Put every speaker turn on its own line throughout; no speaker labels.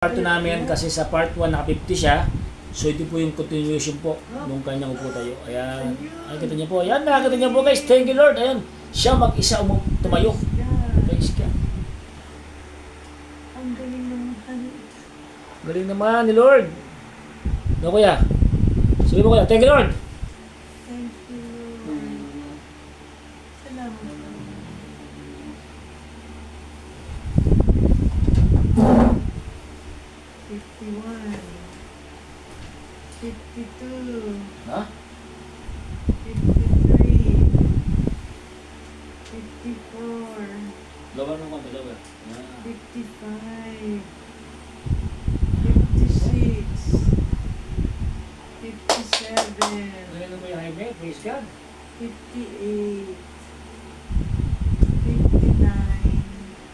Part 2 namin kasi sa part 1 naka 50 siya. So ito po yung continuation po nung kanyang upo tayo. Ayan. Ay, kita niyo po. Ayan, nakakita niyo po guys. Thank you Lord. Ayan. Siya mag-isa tumayo. Guys ka.
Ang galing naman.
Galing naman ni Lord. No kuya? Sige mo kuya. Thank you Lord.
Thank you. Salamat. 51, 52,
Ha?
53, 54,
Lawan ng konti. Lawan.
55, 56, 57,
Ngayon mo yung highway. Praise God.
58, 59,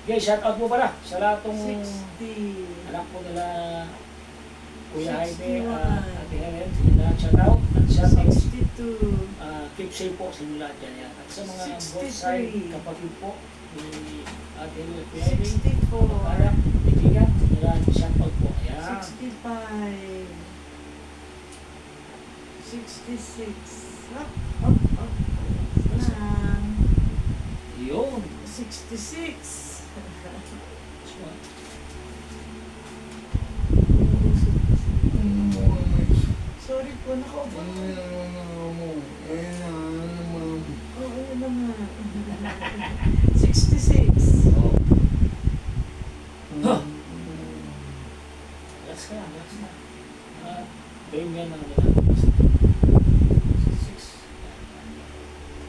Guys, shout out mo pala sa lahat ng
60,
anak ko nila Kuya Jaime,
61.
Ate Helen, sila shout out at shout out
62,
keep safe po sa inyo lahat yan. At sa mga
63.
both side kapatid po ni Ate Helen at Kuya Jaime,
64,
para bibigan, sila shout out po. Ayan.
65, 66, up, lang,
Yun.
66, sorry po, nakaupo na. Oo, yun naman. 66,
Oh. Huh. Relax ka lang, relax ka. Gawin mo yan ng nila. 66.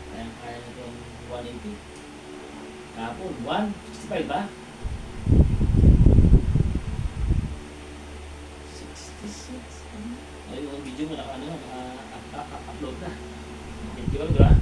Kaya na itong 180. Kapon, 165 ba?
66,
Ay, yung video mo naka-upload na. Di ba, di ba?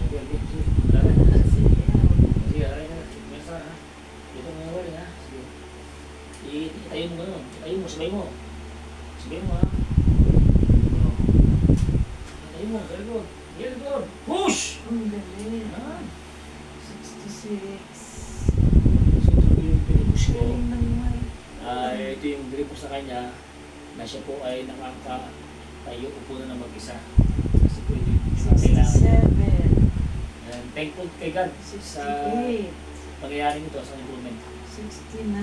Sige, sige. Sige, aray na. Mesa, ha? Dito mo yung ha? Sige. Itayo mo gano'n. Itayo mo, sabay mo. Sabay mo, ha? Itayo mo, very good. Very good. Push!
ang galing.
Ah.
66,
So, ito yung pinipush ko.
galing naman.
Ito yung grip ko sa kanya na siya po ay nakakatayo upo na ng mag-isa. Kasi po ito yung kailangan.
67,
And thankful kay God sa
68,
pangyayari nito sa improvement.
69,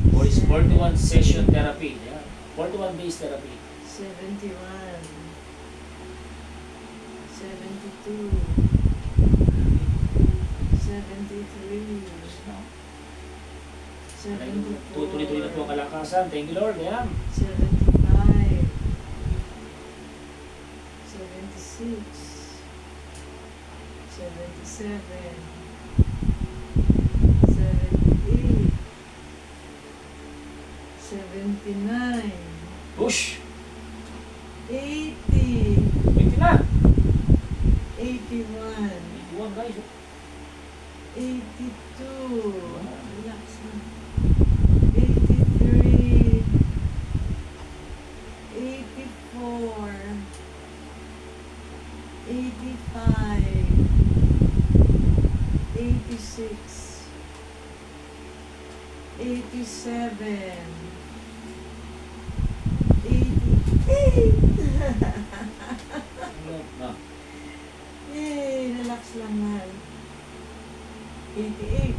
For his 41 session therapy. Yeah. 41 days therapy.
71, 72, 73, 74,
Tuloy-tuloy na po ang kalakasan. Thank you Lord. Ayan.
75, 76, 77, 78, 79,
Push!
80,
Pwede na!
81,
Iwan guys.
82, relax na. 83, 84, 85, 86, 87, 88.
No.
Yay! Relax lang na. 88.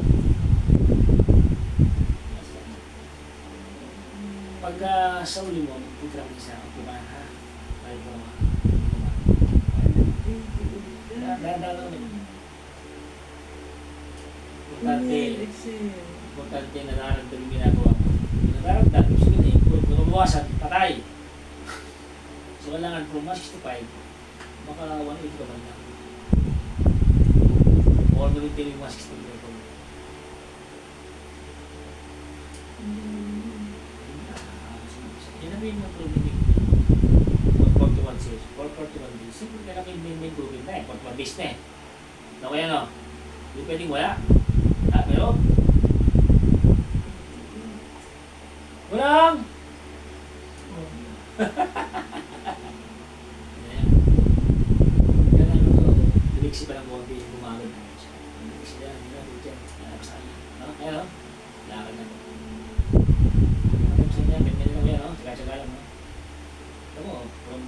Pag sa uli mo, magputra mo isa. Kumain ha. Tayo po naman. Dahil Importante,
Exhale.
importante na nararamdaman yung ginagawa mo. Nadaragdag, gusto nyo na-improve. Kung mabawasan, patay. So, kailangan from 165, baka 180 ka man lang. Or maintain yung 165 level. Yan na yung improvement yung 441 sales, 441 days. Siyempre kailangan yung may improvement na eh, 41 days na eh. No, kaya no? Hindi pwedeng wala. Ah, meron? Walang! Yan ang biliksi pa ng konti yung gumagod. Biliksi yan, yun lang dito yan. Alam sa kanya. No? Kaya no? Lakad na. Alam sa kanya, ganyan lang yan, no? Saka-saka lang, no? Ito mo, from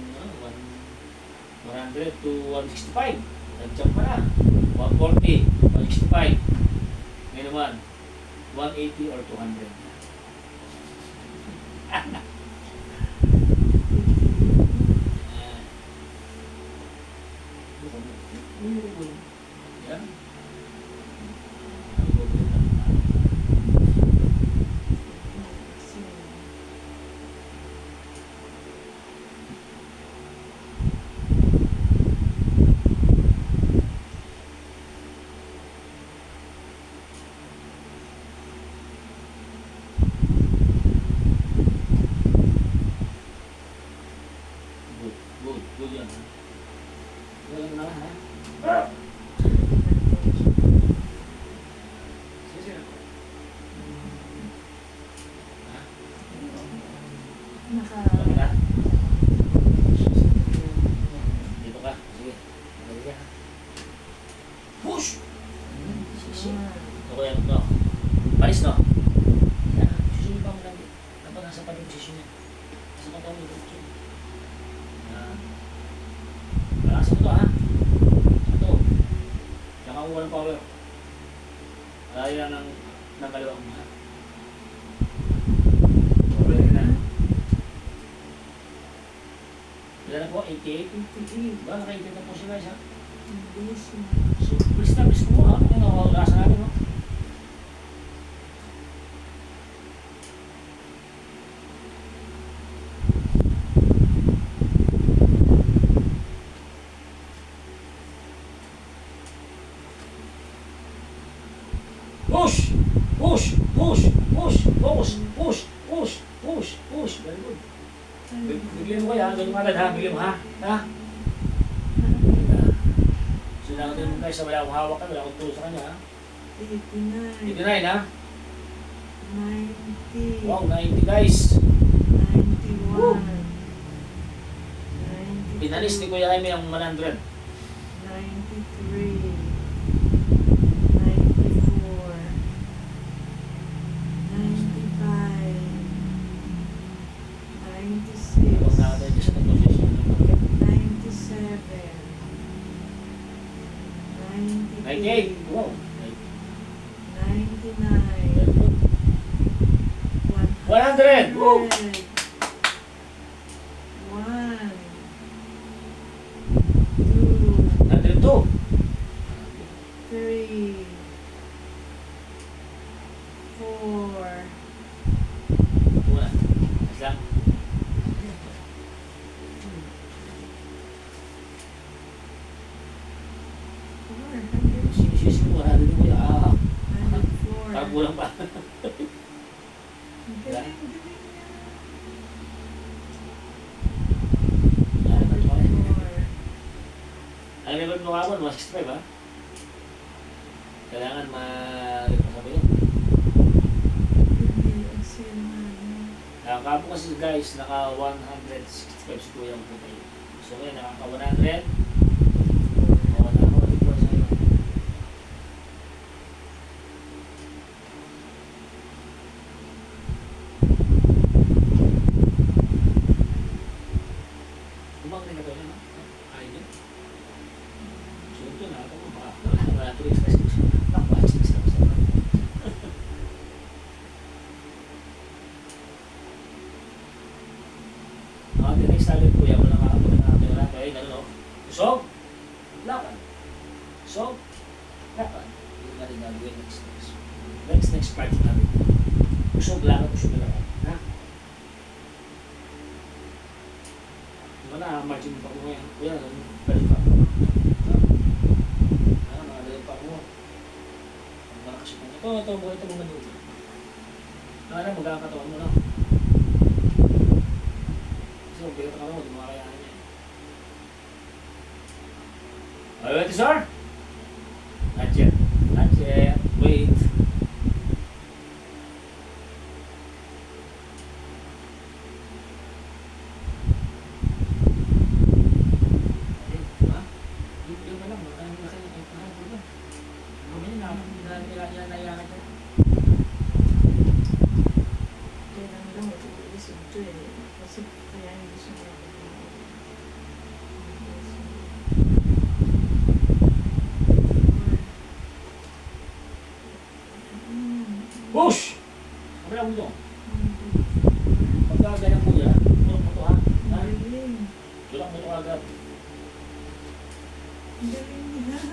100 to 165. Nag-jump pa na. 140, 165. Ngayon naman, 180 or 200. Yan. Good yan. Wala na ha? Sige. Ha? Okay ka? Dito ka? Sige. Dito ka. Push! Sige. Ako yan ito. Palis no? Yan. Susunod pa mo lang. Dapat nasa pa yung posisyon niya. Nasa katawan mo dito. Malakas ito ha. Ito. Nakakuha ng power. Malayo lang ng kalawang mo ha. Power na. Ilan na po? 88?
88.
Ba? Naka-88 na po siya guys ha.
Bilis mo.
So, please mo ha. Ano ang nakakasa natin no? Push! Push! Push! Push! Focus! Push! Push! Push! Push! Very good. Bigyan mo kaya, ganun agad ha, bigyan mo ha. Ha? So nakatayin mo guys, wala akong hawak ka, wala akong tulo sa kanya ha.
89.
89 ha?
90.
Wow, 90 guys.
91.
Woo!
92.
Pinalis ni Kuya Jaime ang 100.
93. 96,
Huwag nakatayin niya sa position.
97,
98.
98,
Wow.
99,
100. Woo!
100, 1, 2,
102.
3, 4,
Muna. Mas lang.
400,
Sinisisi mo, 100 mo kuya. Ah,
104.
parang kulang pa.
Ang galing, galing niya.
Ano ba ito?
104.
Ang level mo kapon, 165 ha? Kailangan ma-repasabi yun.
Hindi, ang sinahan.
Ang kapo kasi guys, naka 165 si Kuya ang putay. So ngayon, nakaka 100. Wala na ako report sa'yo. Kumang rin na to yun, ha? Ayun yun. So ito na, ito mo ba? Wala tuloy sa kasi. Nakawatching sa kasi. The next target Kuya, wala nga kaya ano, usog, laban. Usog, laban. Yung natin gagawin next part natin. Usog, laban, usog, laban. na, margin pa ko ngayon. Kuya, balik pa. Nakadali pa ako. Ang malakas yung ito mga dulo. Magkakatawan mo lang. Kasi kung pinata ka mo, di mo kakayahan niya. Are you ready, sir? Not yet. Not yet. Wait.
Kailan lang mag-iisip ito eh. Kasi kaya hindi siya
Push! Kabila mo doon. Pagka ganyan po yan, tulak mo ito ha. Tulak mo ito agad.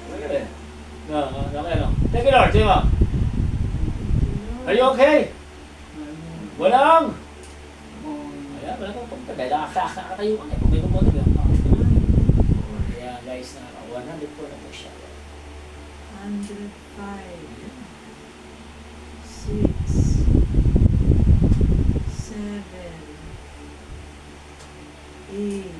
Okay. Take it out, Tima. Are you okay? Walang! Ayan, wala kong pagtagay. Nakakatayo ka na eh. Kung may kumotag yan. Ayan guys, 100 po na po siya.
105, 6, 7, 8,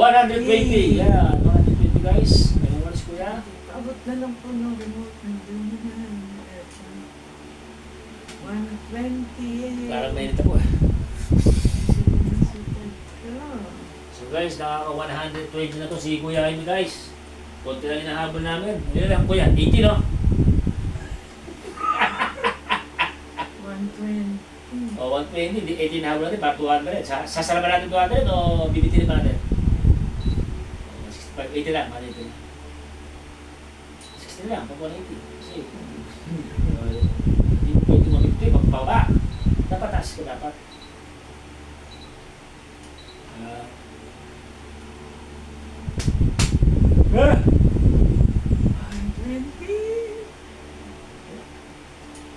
120. Yeah, 120 guys. Anong oras kuya?
Abot na lang po ng remote. Nandun na. 120.
Parang mainit ako eh. So guys, nakaka-120 na to si Kuya Jaime guys. Kunti lang inahabol namin. Ano lang kuya? 80 no?
120.
O 120, di 80 nahabol natin. Para 200. Sasalaban natin 200 o bibitin pa natin? 65, 80 lang. 180 lang. 60 lang, pag 180. Kasi, hindi mo pwede mag-50, magbaba. Dapat taas ka dapat. Ah!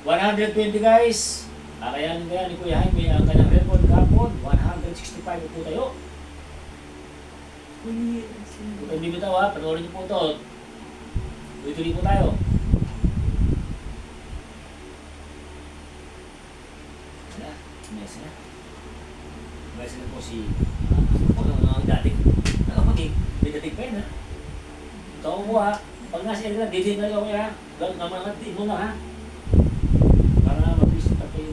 120 guys. Kakayanin kaya ni Kuya Jaime ang kanyang record kapon. 165 po tayo. Kung tayo bibitaw ha, panoorin niyo po ito. Tuloy-tuloy po tayo. Mesa na. Mesa na po si... Ano dating? May dating pa yun ha. Ito ako po ha. Pag nasa area na, didin na ako ha. Gawin na mga di mo na ha. Para mag-visit pa kayo.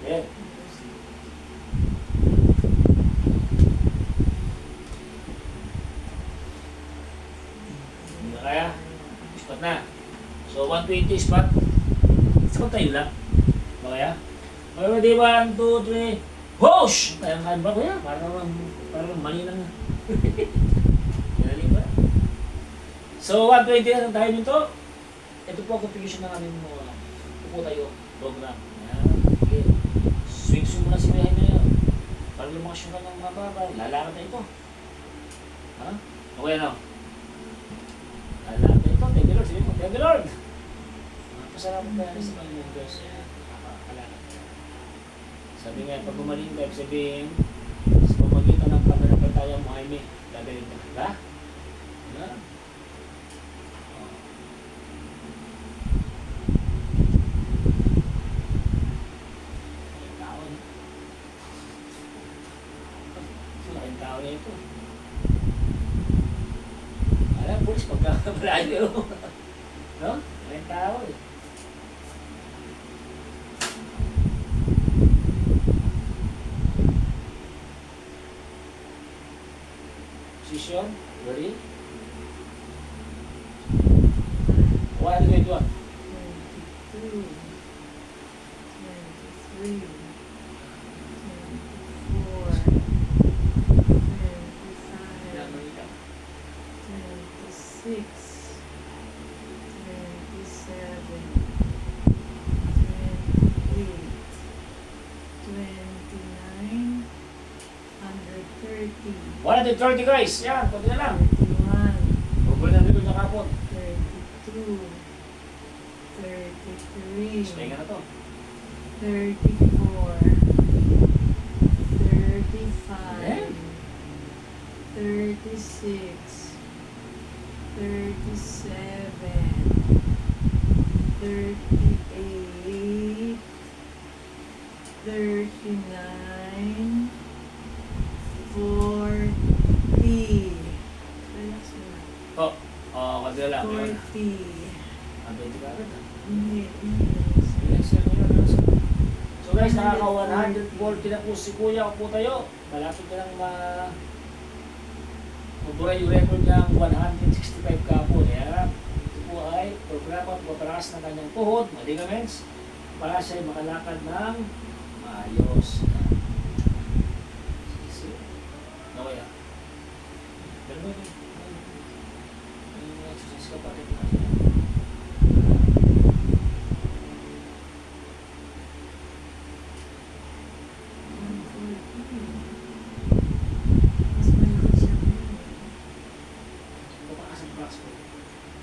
Yeah. Hindi na kaya. Spot na. So 120 spot. Spot tayo lang. Ba kaya? Ready, 1, 2, 3. Whoosh! Kaya nga ba kuya? Parang mali lang. Galing ba? So 120 na tayo nito. Ito po ang configuration ng aming upo tayo program. Okay. Swing muna si Kuya Jaime na yun. Para lumakas yung kanyang mababa. Lalakad na ito. Ha? Okay na. Lalakad na ito. Thank you Lord. Sige mo. Thank you Lord. Pasalamat tayo sa Panginoon Diyos. Nakakalakad. Sabi nga, pag gumaling ka, sabihin, sa pamagitan ng pananampalataya mo, Jaime, gagaling ka. Ha? Ha? Malaking tao na ito. Alam, pulis, pagka-malayo. No? Malaking tao eh. position. Ready? 121.
22, 23, 24, 25, 26, 27, 28, 29, 130,
130 guys. Yan, pwede na lang.
31,
Huwag na likod ng kapon.
32, 33,
Pahinga na to.
34, 35, 36, 37, 38, 39, 40. Relax mo na.
Oh, pwede na lang.
40.
Ang 20 ka agad.
Hindi.
Yes, yan, yan, yan. So guys, nakaka-140 na po si Kuya. Upo tayo. Malapit na lang maburay yung record niyang 165 kapon. Yan. Ito po ay programa at paparakas ng kanyang tuhod, mga ligaments, para siya ay makalakad ng maayos. Sige. No, kaya. Ganun mo yun. May exercise ka pa rin.
Mas malaki siya ngayon.
Patakas ang box ko.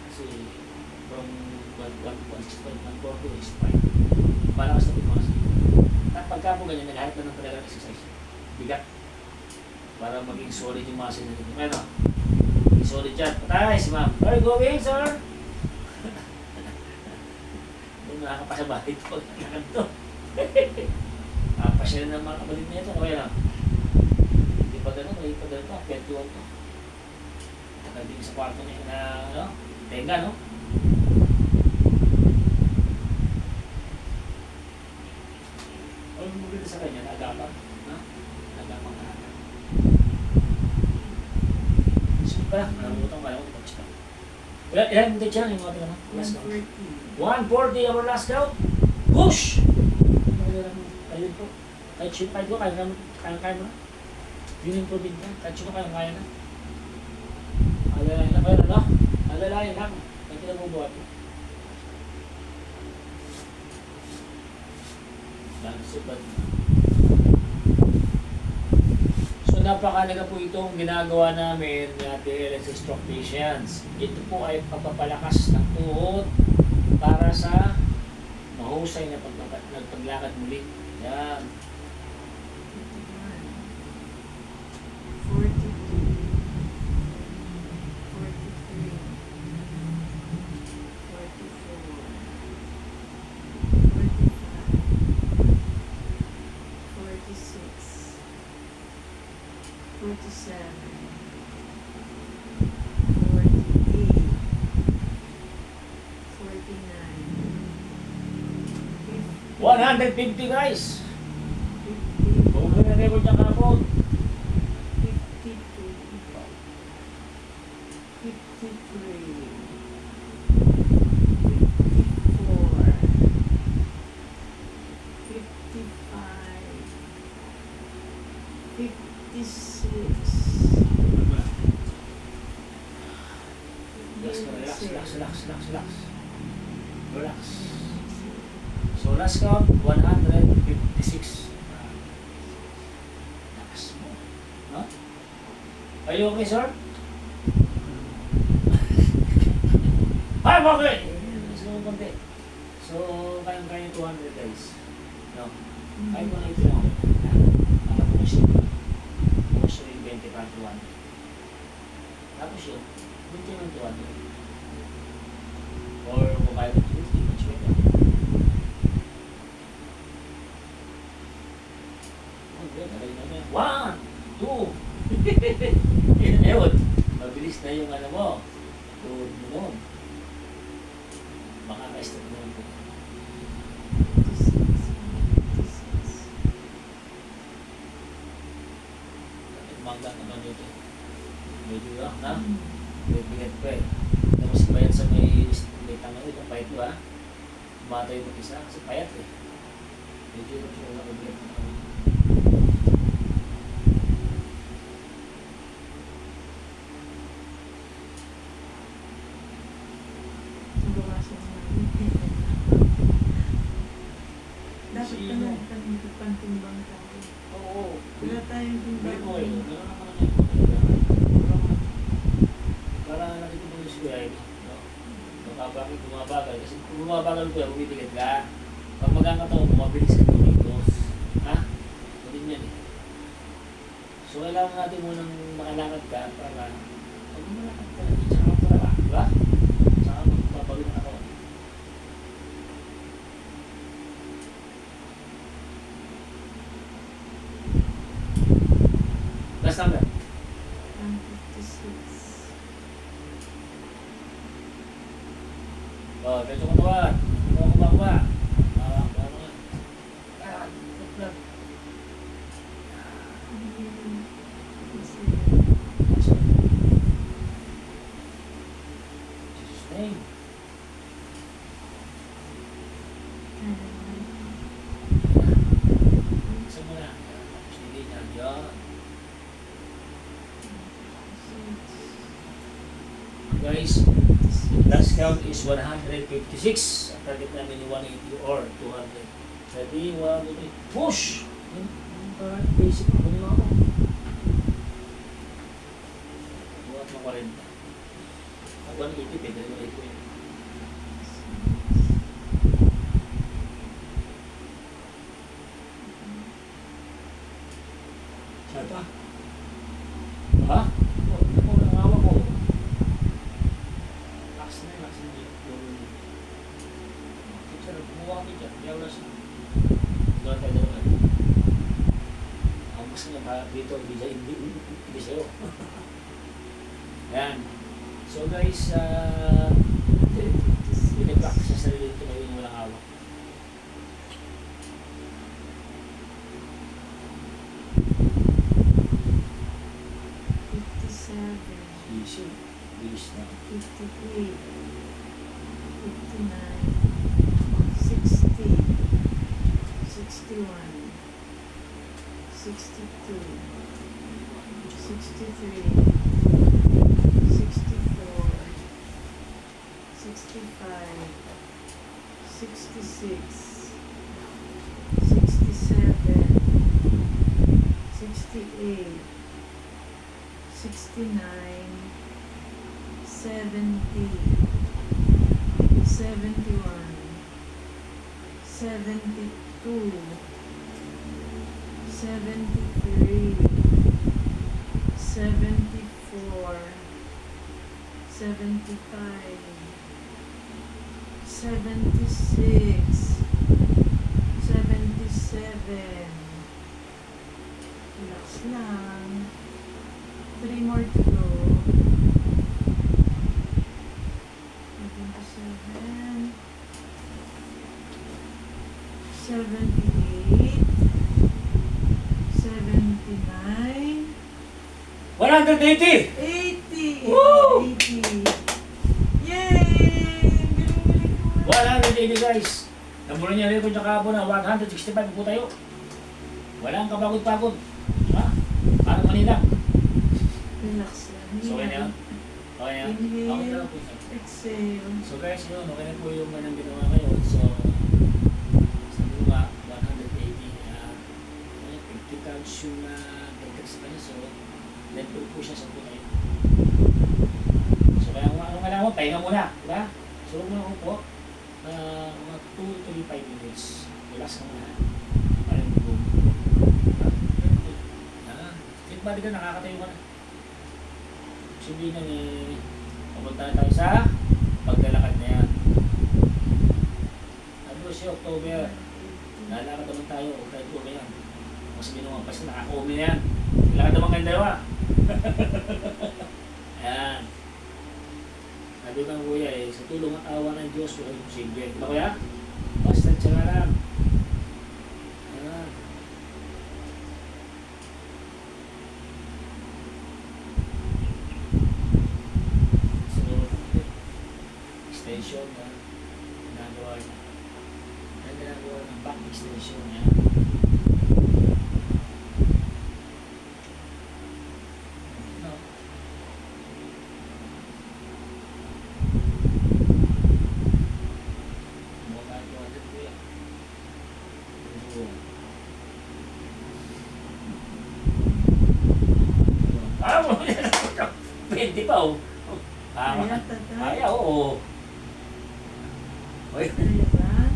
Kasi from 165 is 5. Malakas na tumakas. At pagka po ganyan, naghahanap na ng talagang exercise. Bigat. Para maging solid yung muscle na dito. Ano? Maging solid dyan. Patay si ma'am. Are you going, sir? Doon nakakapasabahit po. Nakakanto. Nakapasya na ng mga kabalit na ito. Okay lang. Hindi pa ganun. May pa ganun ito. Petuan to. Naging sa kwarto niya na, ano, tenga, no? Ano mo maganda sa kanya? Nagapang, no? Nagapang ka natin. Sige pa lang, nalamutan ko, alam ko, touch pa. Ilan minutes yan, yung mga tingnan, last count. 140 our last count. Push! Ayun po. Kahit sino, kahit ko, kaya mo na. Yun yung improvement na. Kahit sino, kaya na. Alalayan lang kayo, ano? Alalayan lang. Kaya kinabubuhat mo. Super. So napakalaga po itong ginagawa namin ng ating LSS stroke patients. Ito po ay pagpapalakas ng tuhod para sa mahusay na paglakad muli. Yan.
42, 43, 44, 45, 46, 47, 48, 49, 50,
150 guys.
50,
Kung na record niya kapon.
52, 53,
56, relax. So last count, 156. Lakas mo. No? Are you okay, sir? I'm okay! Let's go konti. So, kayang-kaya 200 guys. No? Kahit 180 lang ako. Nakapush yun. Push yun 20 para 200. Tapos yun, 20 ng 200. Or kung kaya ng 250, much better. One, two. Yun. Mabilis na yung ano mo. Tuhod mo nun. Makaka-stop mo po. Mangga naman dito. Medyo medyo lang, na? Bibigat pa eh. Tapos payat sa may tangan ito, payat ko ha. Bata yung mag-isa kasi payat eh. Medyo lang siya nakabigat na kami.
Nabawasan namin. Dapat ka na pantimbang tayo.
Oo.
Wala tayong
Bili ko kayo.
timbang.
Meron naman na para nakita mo yung suway. No? Bakit bumabagal? Kasi kung bumabagal ko yan, bumibigat ka. Pag magkakataon, bumabilis ka kumikos. Ha? Ganun yan eh. So kailangan natin munang makalakad ka para pag malakad ka, tsaka ka para ka. Diba? Tsaka magpapagod na katawan. Last number.
156.
Oh, medyo katawan. Kumakuha. Sustain. Isa mo na. Sige niya. Yan. Guys, last count is 156. Ang target namin ni 180 or 200. Ready? 1, 2, 3. Push! Parang basic na kanina ako. Buhat ng 40. Ang 180, pwede rin ulit ko yun. Saan pa? Ha? Ako ang awa ko. Lakas na yun, lakas na yun. Teacher, kumuha ka teacher. Kaya wala siya. Doon tayo naman. Ang gusto niya pa dito, hindi sa'yo. Yan. So guys, pinapractice sa sarili ito kayo yung walang awa. Easy. Easy na.
58, 59, 60, 61, 62, 63, 64, 65, 66, 67, 68, 69, 70, 71, 72, 73, 74, 75, 76, 77. Relax lang. 3 more to go. 77, 78, 79,
180!
80!
Woo!
80! Yay! Galing-galing ko.
180 guys! Nabunan niya rin ko niya kahapon na 165 po tayo. Walang kapagod-pagod. Ha? Parang kanina.
Relax lang.
So kaya yan? Okay yan? Okay
Inhale.
na po siya.
Exhale.
So guys, yun, okay na po yung manang ginawa ngayon. So, sabi ko nga, 180. 50 counts yung dagdag sa kanya. So, net po siya sa punay. So, kaya ano kailangan mo, pahinga muna. Diba? So, huwag mo na po. Mga 2 to 5 minutes. Relax ka muna. Parang boom. Fit body ka, nakakatayo ka na. Sabihin na pumunta na tayo sa paglalakad na yan. Ano si October? Lalakad naman tayo. Kahit uwi yan. Kung sabihin naman, basta nakaka-umi na yan. Lalakad naman kayo dalawa. Ayan. Sabi ng kuya sa tulong at awa ng Diyos, walang imposible. Diba kuya? Basta tsaka lang. Ayan. ginagawa niya. Yan ginagawa ng back extension niya. No. Mukha ito agad po yan. Ah, 20 pa oh.
Kaya, tatay.
Kaya, oo. Oy,
Kaya ba?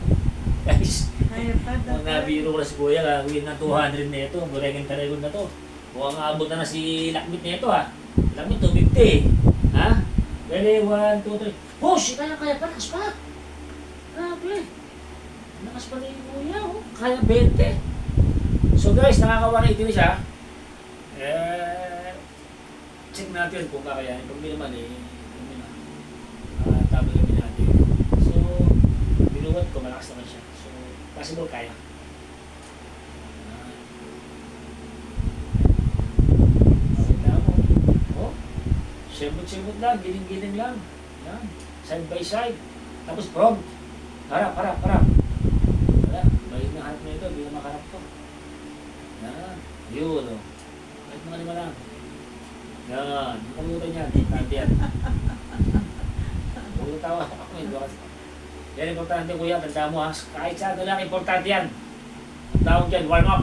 guys.
Kaya pa,
Kung
tatay.
nabiro ko na si Kuya, gagawin ng 200 na ito. Burekin talagon na to. Mukhang aabot na si Lakmit na ito ha. Lakmit, 250. Ha? Dali, 1, 2, 3. Push! Kaya pa, lakas pa. Grabe. Lakas pa na yung Kuya, oh. Kaya 20. So guys, nakaka-180 na siya. Check natin kung kakayanin. Kung hindi naman tama yung natin. So, binuwat ko, malakas naman siya. So, possible kaya. Okay na mo. Oh, simot-simot lang, giling-giling lang. Yan, side by side. Tapos front. Harap. Wala, balik na harap na ito, hindi na makarap to. Yan, yun o. Kahit mga lima lang. Yan, nakalimutan yan, importante yan. Huwag tawa ako, hindi kasi. Yan, importante kuya, tanda mo ha. Kahit sa lang, importante yan. Ang tawag dyan, warm up.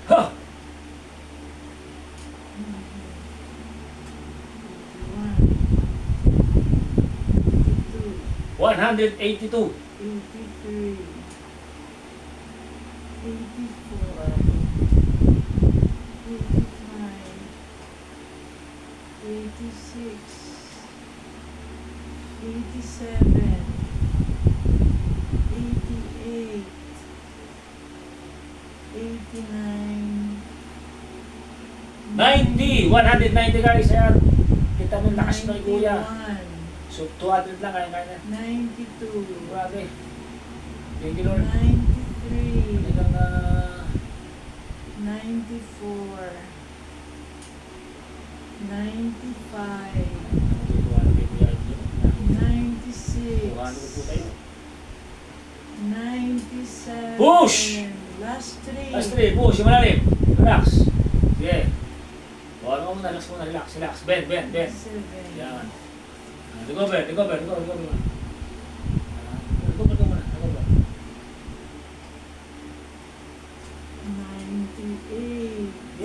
Ha! 182.
83, 84, 85, 86, 87, 88, 89,
90! 190 guys, ayan. Kita mo lakas na ni kuya.
91,
So, 200 lang, kaya-kaya.
92,
Grabe. Thank you, Lord.
93,
Talagang,
94, 95, 96,
200 po tayo.
97.
Push!
Last 3.
Last 3, push, yung malalim. Relax. Sige. O, ano muna, relax muna, relax. Bend.
7.
Yan. Recover. Recover muna. Recover.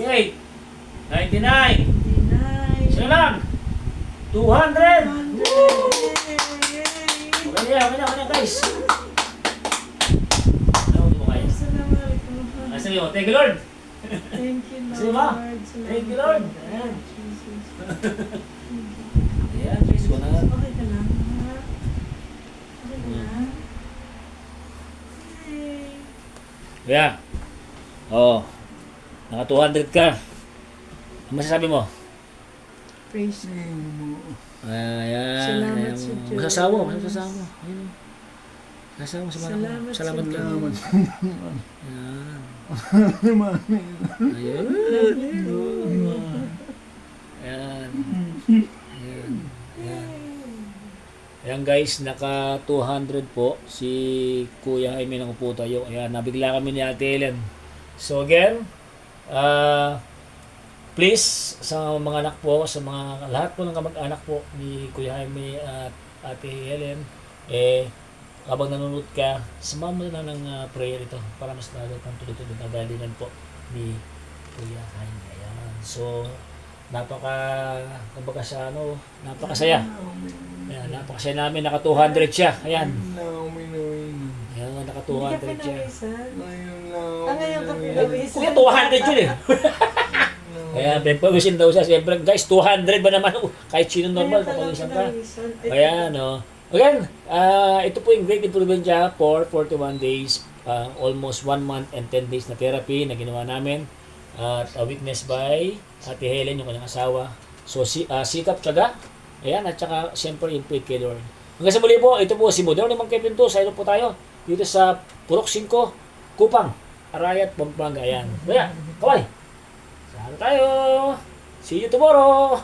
98.
98. 99.
99.
Sino lang? 200. Okay na, guys. Ano mo kaya? Nasa iyo, thank you, Lord.
Thank you, Lord.
Sige ba? Thank you, Lord. Ayan.
Jesus.
Ayan, please ko na.
Okay ka lang, ha? Okay ka lang? Hey.
Yeah. Oh. Naka 200 ka. Ano masasabi mo?
Praise God.
Ayan.
Salamat
Ayan.
sa Diyos.
Masasawa mo. Ayun. Masasawa sa mga.
Salamat sa
Salamat ka.
Diyos.
Ayan. Ayun. Ayan. Ayan guys, naka 200 po si Kuya Jaime ng upo tayo. Ayan, nabigla kami ni Ate Helen. So again, please sa mga anak po, sa mga lahat po ng kamag-anak po ni Kuya Jaime at Ate Helen, habang nanonood ka, samahan mo na ng prayer ito para mas lalo kang tuloy-tuloy na galingan po ni Kuya Jaime. Ayan. So, napakasaya. Ayan, napakasaya namin. Naka 200 siya. Ayan. Ayan, naka 200 siya.
Ngayon ka pinawisan.
Kuya, 200 yun eh. Kaya, pinawisin daw siya. Siyempre, guys, 200 ba naman? Kahit sino normal, papawisan ka. Ayan, no. Again, ito po yung great improvement niya for 41 days, almost 1 month and 10 days na therapy na ginawa namin. At witness by Ate Helen, yung kanyang asawa. So, sikap, tiyaga. Ayan, at saka, siyempre, yung faith kay Lord. Hanggang sa muli po, ito po si Modelo ni Mang Kevin to. Sa ilo po tayo, dito sa Purok 5, Kupang, Arayat, Pampanga. Ayan. Kaya, kaway. Saan tayo? See you tomorrow!